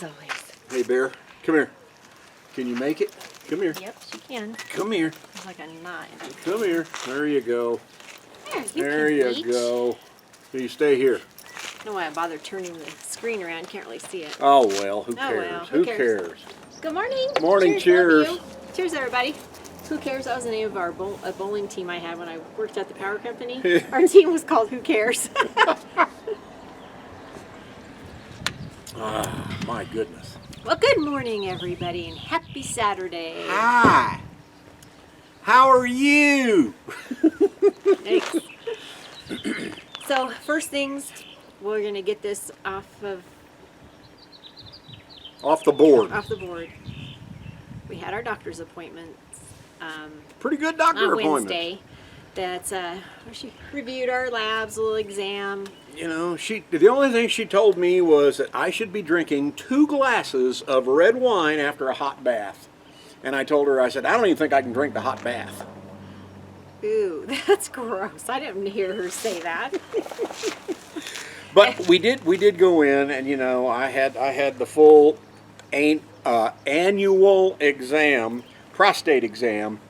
Always. Hey, Bear, come here. Can you make it? Come here. Yep, she can. Come here. It's like a knot. Come here. There you go. There you go. You stay here. No way I bother turning the screen around. Can't really see it. Oh, well, who Oh, cares? well, who cares? Good morning. Morning, cheers. Love you. Cheers, everybody. Who Cares? That was the name of our a bowling team I had when I worked at the power company. Our team was called Who Cares? My goodness. Well, good morning, everybody, and happy Saturday. Hi. How are you? Thanks. So, first things, we're going to get this off the board. We had our doctor's appointments. Pretty good doctor on appointment. Wednesday. That's she reviewed our labs, a little exam. You know, the only thing she told me was that I should be drinking 2 glasses of red wine after a hot bath. And I told her, I said, I don't even think I can drink the hot bath. Ooh, that's gross. I didn't hear her say that. But we did go in, and you know, I had the full annual exam, prostate exam.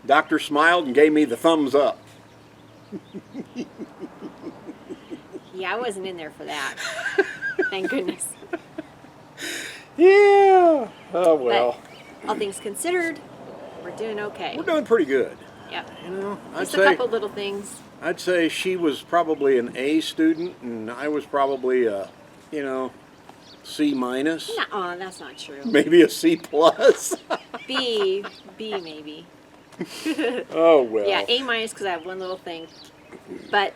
Doctor smiled and gave me the thumbs up. Yeah, I wasn't in there for that. Thank goodness. Yeah. Oh well. But all things considered, we're doing okay. We're doing pretty good. Yep. You know, Just a couple little things. I'd say she was probably an A student, and I was probably a, C minus. No, that's not true. Maybe a C plus. B maybe. Oh well. Yeah, A minus because I have one little thing, but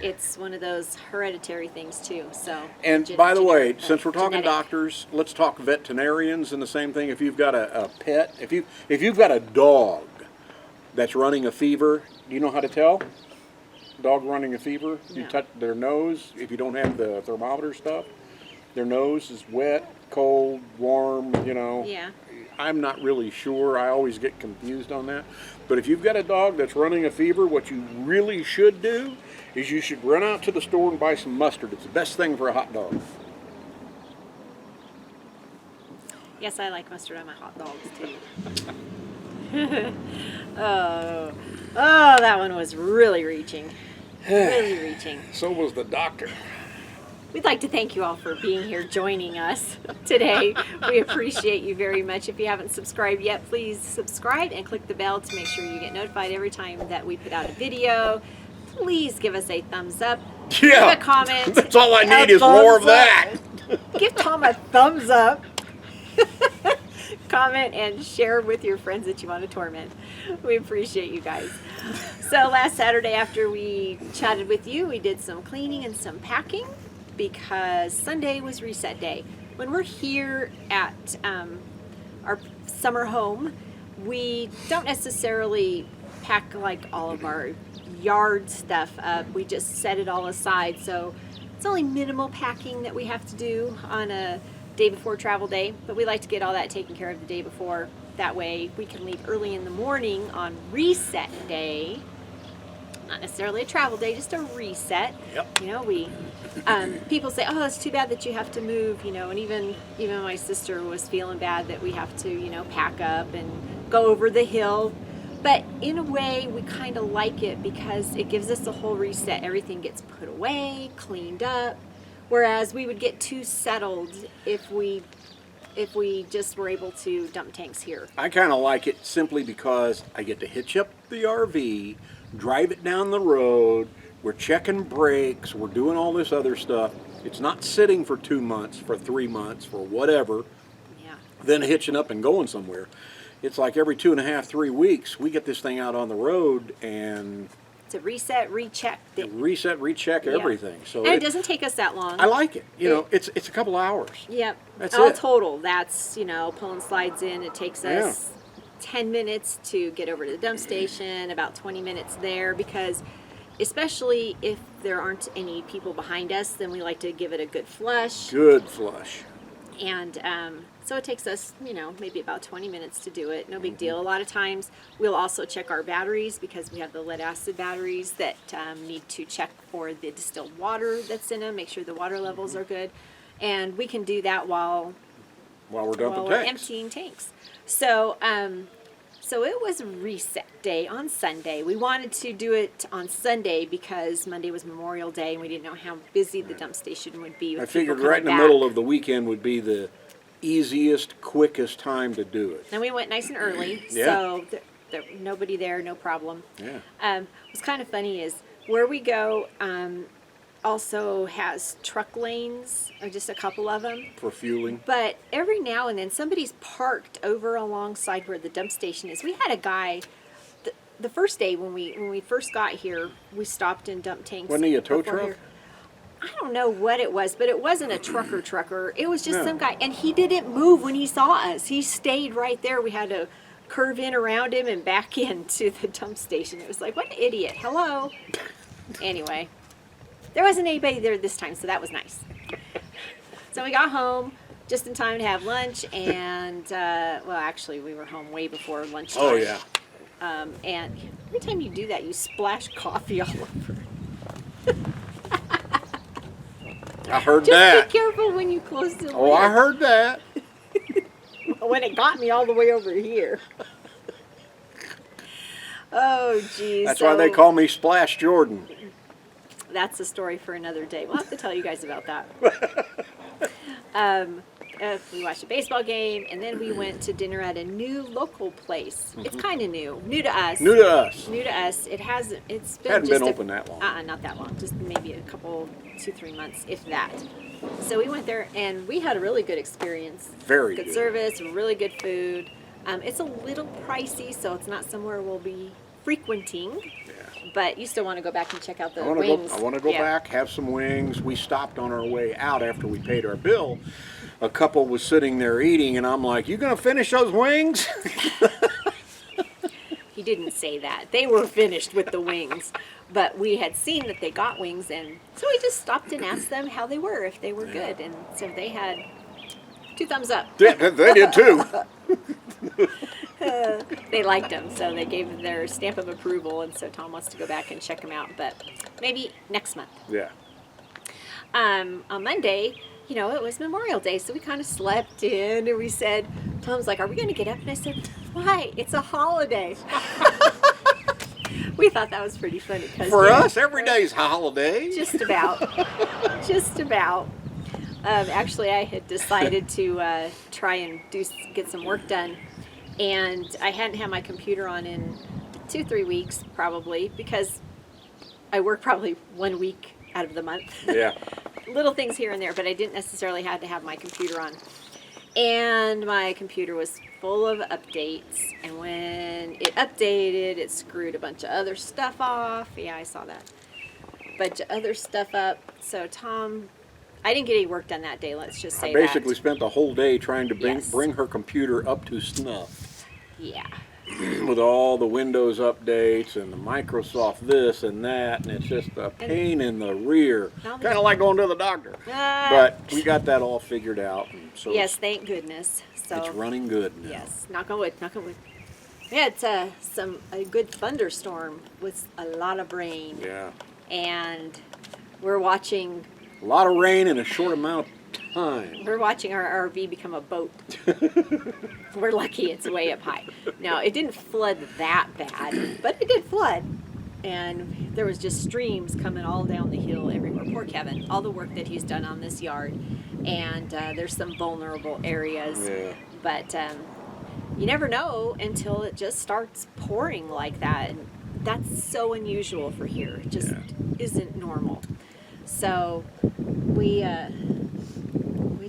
it's one of those hereditary things too. So. And by the way, since we're talking genetic. doctors, let's talk veterinarians and the same thing. If you've got a pet, if you've got a dog that's running a fever, do you know how to tell? Dog running a fever? No. You touch their nose. If you don't have the thermometer stuff, their nose is wet, cold, warm. Yeah. I'm not really sure. I always get confused on that. But if you've got a dog that's running a fever, what you really should do is you should run out to the store and buy some mustard. It's the best thing for a hot dog. Yes, I like mustard on my hot dogs too. Oh, that one was really reaching. Really reaching. So was the doctor. We'd like to thank you all for being here joining us today. We appreciate you very much. If you haven't subscribed yet, please subscribe and click the bell to make sure you get notified every time that we put out a video. Please give us a thumbs up. Yeah, give a comment. That's all I need is more of that. Give Tom a thumbs up. Comment and share with your friends that you want to torment. We appreciate you guys. So last Saturday after we chatted with you, we did some cleaning and some packing because Sunday was reset day. When we're here at our summer home, we don't necessarily pack like all of our yard stuff up. We just set it all aside. So it's only minimal packing that we have to do on a day before travel day, but we like to get all that taken care of the day before. That way we can leave early in the morning on reset day. Not necessarily a travel day, just a reset. Yep. We people say, oh, it's too bad that you have to move, and even my sister was feeling bad that we have to, pack up and go over the hill. But in a way, we kind of like it because it gives us a whole reset. Everything gets put away, cleaned up. Whereas we would get too settled if we just were able to dump tanks here. I kind of like it simply because I get to hitch up the RV, drive it down the road, we're checking brakes, we're doing all this other stuff. It's not sitting for 2 months, for 3 months, for whatever, Yeah. then hitching up and going somewhere. It's like every 2.5, 3 weeks, we get this thing out on the road and To reset, recheck. recheck everything. So And it doesn't take us that long. I like it. It's a couple hours. Yep. That's all it. total. That's, pulling slides in. It takes us 10 minutes to get over to the dump station, about 20 minutes there, because especially if there aren't any people behind us, then we like to give it a good flush. Good flush. And so it takes us, maybe about 20 minutes to do it. No big deal. A lot of times we'll also check our batteries because we have the lead acid batteries that need to check for the distilled water that's in them, make sure the water levels are good. and we can do that while While we're dumping we're tanks. emptying tanks. So, so it was reset day on Sunday. We wanted to do it on Sunday because Monday was Memorial Day, and we didn't know how busy the dump station would be. I figured right in the middle of the weekend would be the easiest, quickest time to do it. And we went nice and early, Yeah. so nobody there, no problem. Yeah. What's kind of funny is where we go also has truck lanes, or just a couple of them. For fueling. But every now and then somebody's parked over alongside where the dump station is. We had a guy, the first day when we first got here, we stopped and dumped tanks. Wasn't he a tow before truck? here. I don't know what it was, but it wasn't a trucker. It was just No. some guy, and he didn't move when he saw us. He stayed right there. We had to curve in around him and back into the dump station. It was like, what an idiot. Hello. Anyway, there wasn't anybody there this time, so that was nice. So we got home just in time to have lunch, and well, actually, we were home way before lunchtime. Oh, yeah. And every time you do that, you splash coffee all over. I heard Just that. be careful when you close the lid. Oh, I heard that. When it got me all the way over here. Oh, geez. That's why they call me Splash Jordan. That's a story for another day. We'll have to tell you guys about that. We watched a baseball game, and then we went to dinner at a new local place. It's kind of new to us. New to us. New to us. It's been Hadn't just been open that long. Not that long. Just maybe a couple, 2-3 months, if that. So we went there, and we had a really good experience. Very good good. service, really good food. It's a little pricey, so it's not somewhere we'll be frequenting. Yeah. But you still want to go back and check out the I want wings. to go Yeah. back, have some wings. We stopped on our way out after we paid our bill. A couple was sitting there eating, and I'm like, "You gonna finish those wings?" He didn't say that. They were finished with the wings. But we had seen that they got wings, and so we just stopped and asked them how they were, if they were good. And so they had 2 thumbs up. they did too. They liked them, so they gave their stamp of approval, and so Tom wants to go back and check them out, but maybe next month. Yeah. On Monday, it was Memorial Day, so we kind of slept in, and we said, Tom's like, are we going to get up? And I said, why? It's a holiday. We thought that was pretty funny. For us, every day's holiday. Just about. Just about. Actually, I had decided to try and get some work done, and I hadn't had my computer on in 2-3 weeks, probably, because I work probably 1 week out of the month. Yeah. Little things here and there, but I didn't necessarily have to have my computer on. And my computer was full of updates, and when it updated, it screwed a bunch of other stuff off. Yeah, I saw that. Bunch of other stuff up. So Tom, I didn't get any work done that day, let's just say I basically that. spent the whole day trying to Yes. bring her computer up to snuff. Yeah. With all the Windows updates and the Microsoft this and that, and it's just a pain in the rear. Now Kind of like going to the doctor. But we got that all figured out, and so Yes, thank goodness. So it's running good now. yes, knock on wood, knock on wood. Yeah, it's a good thunderstorm with a lot of rain, Yeah. and we're watching A lot of rain in a short amount of time. our RV become a boat. We're lucky it's way up high. Now, it didn't flood that bad, but it did flood. And there was just streams coming all down the hill everywhere. Poor Kevin, all the work that he's done on this yard. And there's some vulnerable areas. Yeah. But you never know until it just starts pouring like that. And that's so unusual for here. It just isn't normal. So we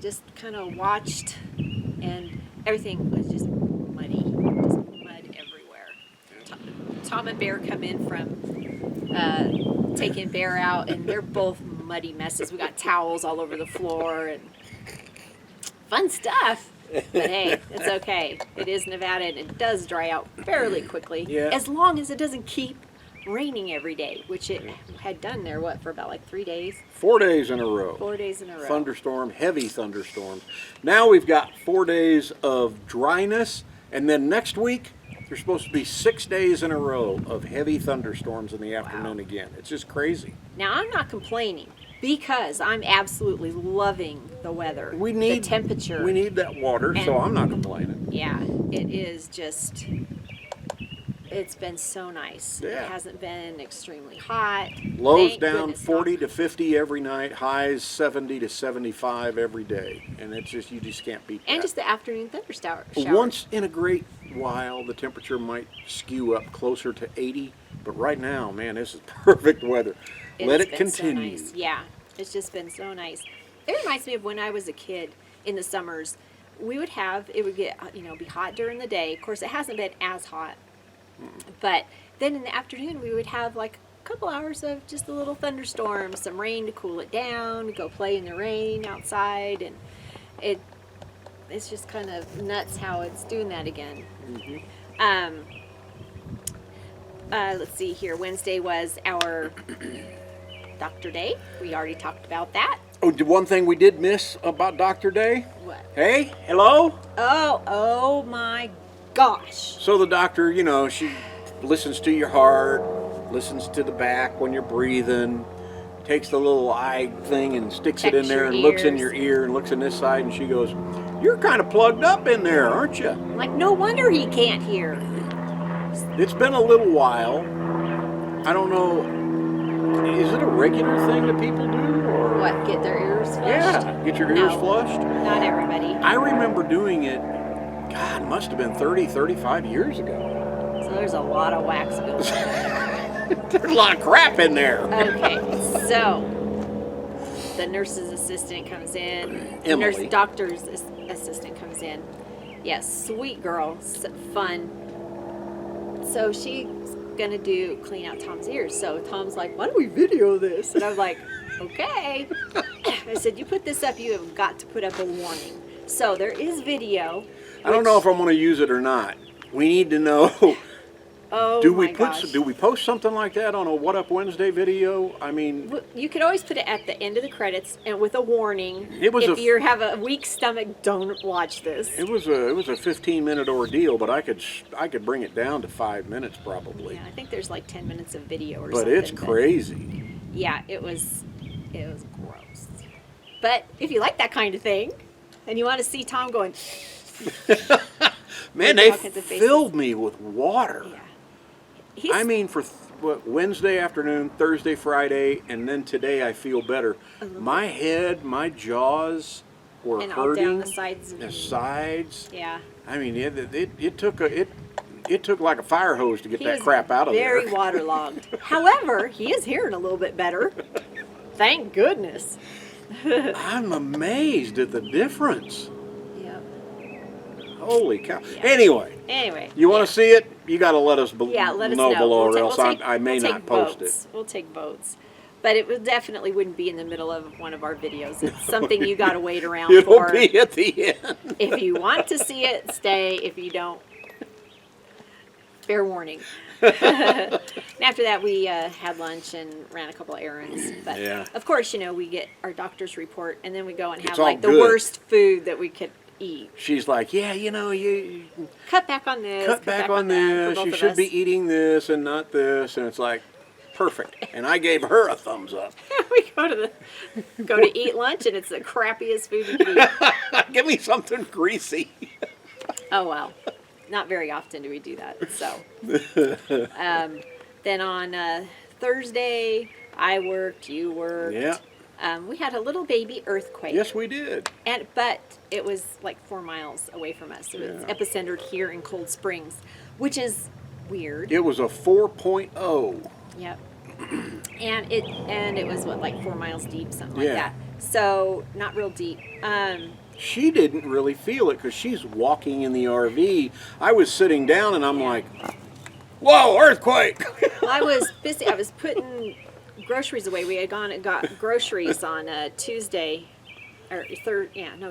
just kind of watched, and everything was just muddy, just mud everywhere. Tom and Bear come in from taking Bear out, and they're both muddy messes. We got towels all over the floor and fun stuff. But hey, it's okay. It is Nevada, and it does dry out fairly quickly, as long as it doesn't keep raining every day, which it had done there, for about like 3 days? 4 days in a row. 4 days in a row. Thunderstorm, heavy thunderstorms. Now we've got 4 days of dryness, and then next week there's supposed to be 6 days in a row of heavy thunderstorms in the afternoon again. It's just crazy. Now, I'm not complaining, because I'm absolutely loving the weather. The temperature. We need that water, so I'm not complaining. Yeah, it is just, it's been so nice. Yeah. It hasn't been extremely hot. Lows Thank down goodness 40 to 50 every night, highs 70 to 75 every day. And it's just, you just can't beat that. And just the afternoon thundershower. Once in a great while, the temperature might skew up closer to 80, but right now, man, this is perfect weather. Let it continue. So nice. Yeah, it's just been so nice. It reminds me of when I was a kid in the summers. We would have, it would get, be hot during the day. Of course, it hasn't been as hot. But then in the afternoon, we would have like a couple hours of just a little thunderstorm, some rain to cool it down, go play in the rain outside. And it's just kind of nuts how it's doing that again. Let's see here. Wednesday was our Doctor Day. We already talked about that. Oh, one thing we did miss about Dr. Day? What? Hey, hello? Oh my gosh. So the doctor, she listens to your heart, listens to the back when you're breathing, takes the little eye thing and sticks it in there and looks in your ear and looks in this side, and she goes, "You're kind of plugged up in there, aren't you?" Like, no wonder he can't hear. It's been a little while. I don't know. Is it a regular thing that people do? Or What, get their ears flushed? Yeah, get your ears No, flushed. Not everybody. I remember doing it, God, must have been 30, 35 years ago. So there's a lot of wax going on. There's a lot of crap in there. Okay, so the nurse's assistant comes in. Emily. Doctor's assistant comes in. Yes, sweet girl, fun. So she's gonna clean out Tom's ears. So Tom's like, "Why don't we video this?" And I'm like, "Okay." I said, "You put this up, you have got to put up a warning." So there is video. I don't know if I'm going to use it or not. We need to know. Oh, do we post something like that on a What Up Wednesday video? I mean, you could always put it at the end of the credits and with a warning. It was if you have a weak stomach, don't watch this. It was a 15-minute ordeal, but I could bring it down to 5 minutes probably. Yeah, I think there's like 10 minutes of video or but something. It's crazy. Yeah, it was gross. But if you like that kind of thing, and you want to see Tom going, man, they filled me with water. Yeah. I mean, for Wednesday afternoon, Thursday, Friday, and then today I feel better. My head, my jaws were and hurting. all down the sides. The sides. Yeah. I mean, it took like a fire hose to get that crap out of there. Very waterlogged. However, he is hearing a little bit better. Thank goodness. I'm amazed at the difference. Yep. Holy cow. Yeah. Anyway, you want to see it? You got to let us know below, or else I may not post it. We'll take votes. But it definitely wouldn't be in the middle of one of our videos. It's something you got to wait around for. It'll be at the end. If you want to see it, stay. If you don't, fair warning. And after that, we had lunch and ran a couple of errands. But of course, we get our doctor's report, and then we go and have like the worst food that we could eat. She's like, yeah, you cut back on this. Cut back on this. You should be eating this and not this. And it's like, perfect. And I gave her a thumbs up. We go to eat lunch, and it's the crappiest food you can eat. Give me something greasy. Oh well. Not very often do we do that. So, then on Thursday, I worked, you worked. Yeah. We had a little baby earthquake. Yes, we did. But it was like 4 miles away from us. It was epicentered here in Cold Springs, which is weird. It was a 4.0. Yep. And it was like 4 miles deep, something like that. So not real deep. She didn't really feel it because she's walking in the RV. I was sitting down and I'm like, whoa, earthquake! Well, I was busy. I was putting groceries away. We had gone and got groceries on Tuesday, or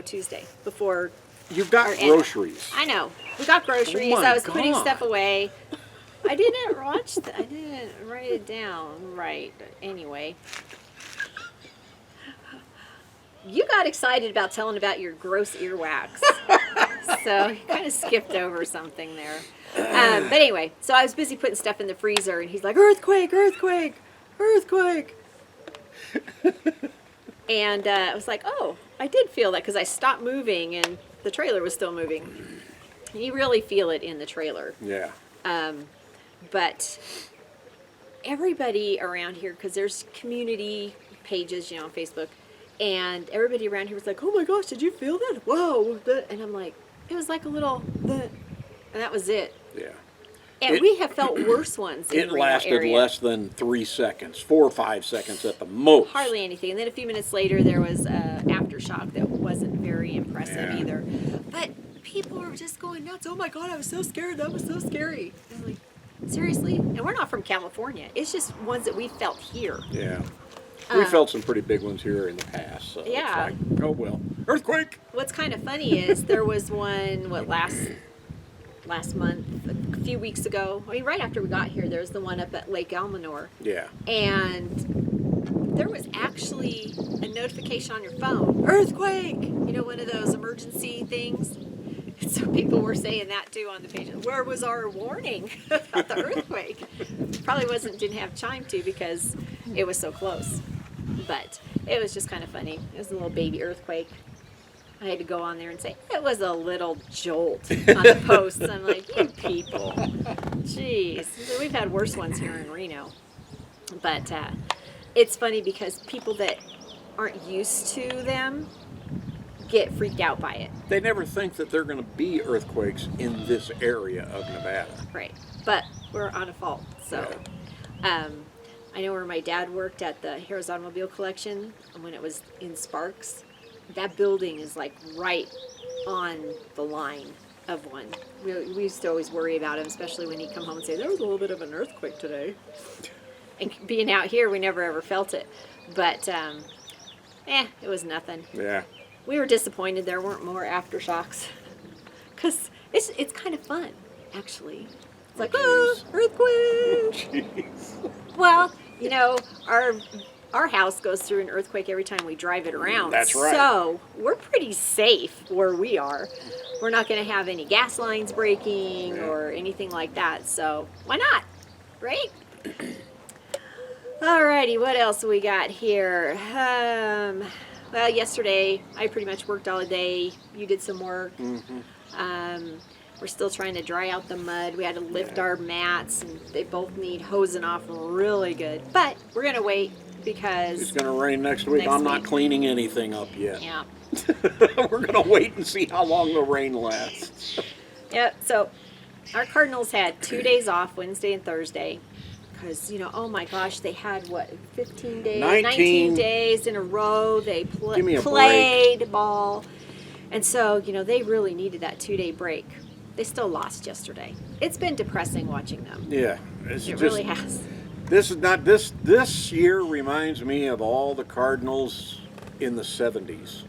Tuesday before. You've got groceries. I know. We got groceries. I was putting stuff away. I didn't I didn't write it down right. Anyway. You got excited about telling about your gross earwax. So you kind of skipped over something there. But anyway, so I was busy putting stuff in the freezer, and he's like, earthquake, earthquake, earthquake. And I was like, oh, I did feel that because I stopped moving and the trailer was still moving. You really feel it in the trailer. Yeah. But everybody around here, because there's community pages, on Facebook, and everybody around here was like, oh my gosh, did you feel that? Whoa. And I'm like, it was like a little, and that was it. Yeah. And we have felt worse ones in It the Reno lasted area. less than 3 seconds, 4 or 5 seconds at the most. Hardly anything. And then a few minutes later, there was aftershock that wasn't very impressive either. But people were just going nuts. Oh my God, I was so scared. That was so scary. And I'm like, seriously? And we're not from California. It's just ones that we felt here. Yeah. We felt some pretty big ones here in the past. So Yeah. It's like, oh well. Earthquake! What's kind of funny is there was one, last month, a few weeks ago. I mean, right after we got here, there was the one up at Lake Elminor. Yeah. And there was actually a notification on your phone. Earthquake! One of those emergency things. So people were saying that too on the page. Where was our warning about the earthquake? Probably didn't have chime to because it was so close. But it was just kind of funny. It was a little baby earthquake. I had to go on there and say, it was a little jolt on the posts. I'm like, you people. Jeez. So we've had worse ones here in Reno. But it's funny because people that aren't used to them get freaked out by it. They never think that they're going to be earthquakes in this area of Nevada. Right. But we're on a fault. So I know where my dad worked at the Harris Automobile Collection when it was in Sparks. That building is like right on the line of one. We used to always worry about him, especially when he'd come home and say, there was a little bit of an earthquake today. And being out here, we never ever felt it. But, it was nothing. Yeah. We were disappointed there weren't more aftershocks. Because it's kind of fun, actually. It's like, earthquake! Jeez. Well, our house goes through an earthquake every time we drive it around. That's right. So we're pretty safe where we are. We're not going to have any gas lines breaking or anything like that. So why not? Right? Alrighty, what else we got here? Well, yesterday I pretty much worked all day. You did some work. Mm-hmm. We're still trying to dry out the mud. We had to lift our mats, and they both need hosing off really good. But we're going to wait because It's going to rain next week. I'm not cleaning anything up yet. Yeah. We're going to wait and see how long the rain lasts. Yeah, so our Cardinals had 2 days off, Wednesday and Thursday. Because, oh my gosh, they had, 15 days? 19 days in a row. They Give me a played ball. And so, they really needed that 2-day break. They still lost yesterday. It's been depressing watching them. Yeah. It really has. This year reminds me of all the Cardinals in the 70s.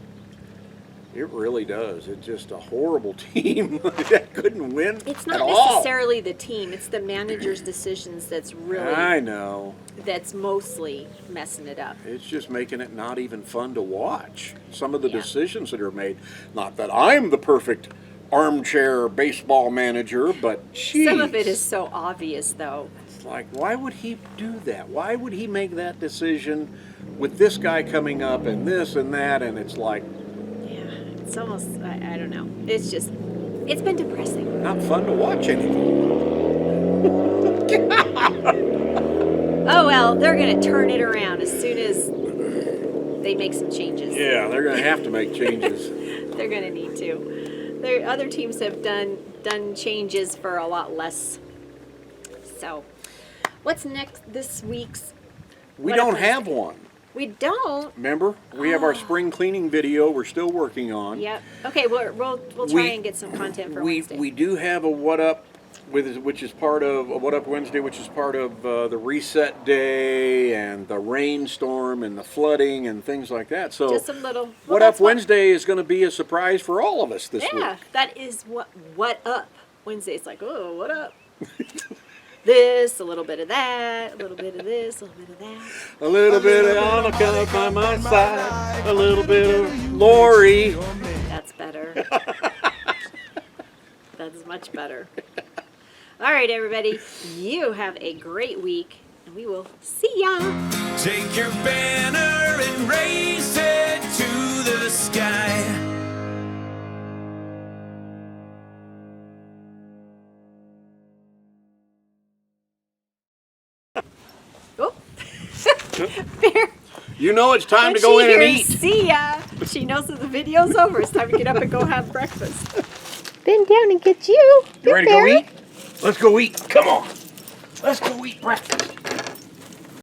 It really does. It's just a horrible team that couldn't win It's not at all. necessarily the team. It's the manager's decisions that's really... I know. That's mostly messing it up. It's just making it not even fun to watch. Some of the decisions that are made. Not that I'm the perfect armchair baseball manager, but geez. Some of it is so obvious, though. It's like, why would he do that? Why would he make that decision with this guy coming up and this and that? And it's like... It's almost, I don't know. It's been depressing. Not fun to watch anymore. Oh, well, they're going to turn it around as soon as they make some changes. Yeah, they're going to have to make changes. They're going to need to. Other teams have done changes for a lot less. So, what's next this week's? We don't have one. We don't. Remember, we have our spring cleaning video we're still working on. Yep. Okay, we'll try and get some content for Wednesday. We do have a What Up, which is part of a What Up Wednesday, which is part of the reset day and the rainstorm and the flooding and things like that. So just some little. What Up Wednesday is going to be a surprise for all of us this week. Yeah, that is what Up Wednesday. It's like, oh, what up? This, a little bit of that, a little bit of this, a little bit of that. A little bit of Annika by my side, a little bit of Lori. That's better. That's much better. All right, everybody. You have a great week, and we will see ya. Take your banner and raise it. Bear, You know it's time when to go she in and hears, eat. see ya, she knows that the video's over. It's time to get up and go have breakfast. Bend down and get you. You ready to Bear. go eat? Let's go eat. Come on. Let's go eat breakfast.